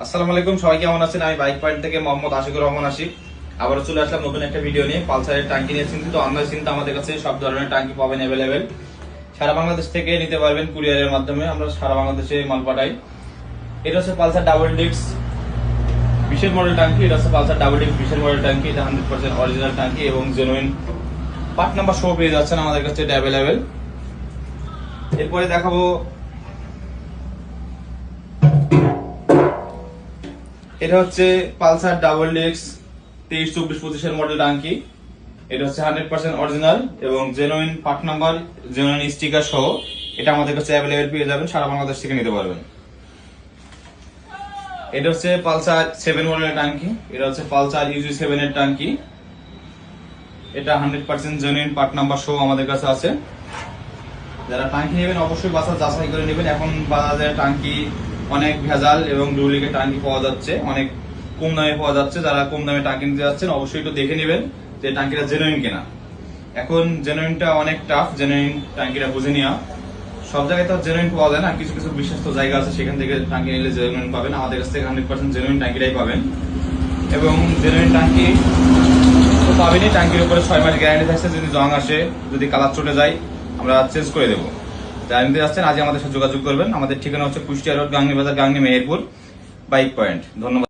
আসসালামু আলাইকুম, সবাই কেমন আছেন? আমি বাইক পয়েন্ট থেকে মোহাম্মদ আশিকুর রহমান আশিক আবারও চলে আসলাম নতুন একটা ভিডিও নিয়ে। পালসারের টাঙ্কি নিয়ে চিন্তিত আমরাই চিন্তা, আমাদের কাছে সব ধরনের টাঙ্কি পাবেন অ্যাভেলেবেল। সারা বাংলাদেশ থেকে নিতে পারবেন কুরিয়ারের মাধ্যমে, আমরা সারা বাংলাদেশে মাল পাঠাই। এটা হচ্ছে পালসার ডাবল ডিস্ক বিশের মডেল টাঙ্কি। এটা হচ্ছে পালসার ডাবল ডিস্ক বিশের মডেল টাঙ্কি। এটা 100% অরিজিনাল টাঙ্কি এবং জেনুইন পার্ট নাম্বার সহ পেয়ে যাচ্ছেন আমাদের কাছে, এটা অ্যাভেলেবেল। এরপরে দেখাবো এটা হচ্ছে পালসার ডাবল ডিস্ক 23-24-25 মডেল টাঙ্কি। এটা হচ্ছে 100% অরিজিনাল এবং genuine part number, genuine sticker সহ। এটা আমাদের কাছে অ্যাভেলেবেল পেয়ে যাবেন, সারা বাংলাদেশ থেকে নিতে পারবেন। এটা হচ্ছে পালসার 7 মডেলের টাঙ্কি। এটা হচ্ছে পালসার ইউজি 7 এর টাঙ্কি। এটা 100% জেনুইন পার্ট নাম্বার সহ আমাদের কাছে আছে। যারা টাঙ্কি নেবেন অবশ্যই বাসা যাচাই করে নেবেন। এখন বাজারে টাঙ্কি অনেক ভেজাল এবং ডুপ্লিকেট টাঙ্কি পাওয়া যাচ্ছে, অনেক কম দামে পাওয়া যাচ্ছে। যারা কম দামে টাঙ্কি নিতে যাচ্ছেন অবশ্যই একটু দেখে নেবেন যে টাঙ্কিটা জেনুইন কিনা। এখন জেনুইনটা অনেক টাফ, জেনুইন টাঙ্কিটা বুঝে নেওয়া। সব জায়গায় তো জেনুইন পাওয়া যায় না, কিছু কিছু বিশ্বস্ত জায়গা আছে, সেখান থেকে টাঙ্কি নিলে জেনুইন পাবেন। আমাদের কাছ থেকে 100% জেনুইন টাঙ্কিটাই পাবেন এবং জেনুইন টাঙ্কি তো পাবেনই। টাঙ্কির উপরে 6 মাস গ্যারান্টি থাকছে, যদি জং আসে, যদি কালার চটে যায় আমরা চেঞ্জ করে দেবো। যারা নিতে যাচ্ছেন আজই আমাদের সাথে যোগাযোগ করবেন। আমাদের ঠিকানা হচ্ছে কুষ্টিয়া রোড, গাংনী বাজার, গাংনী, মেহেরপুর, বাইক পয়েন্ট। ধন্যবাদ।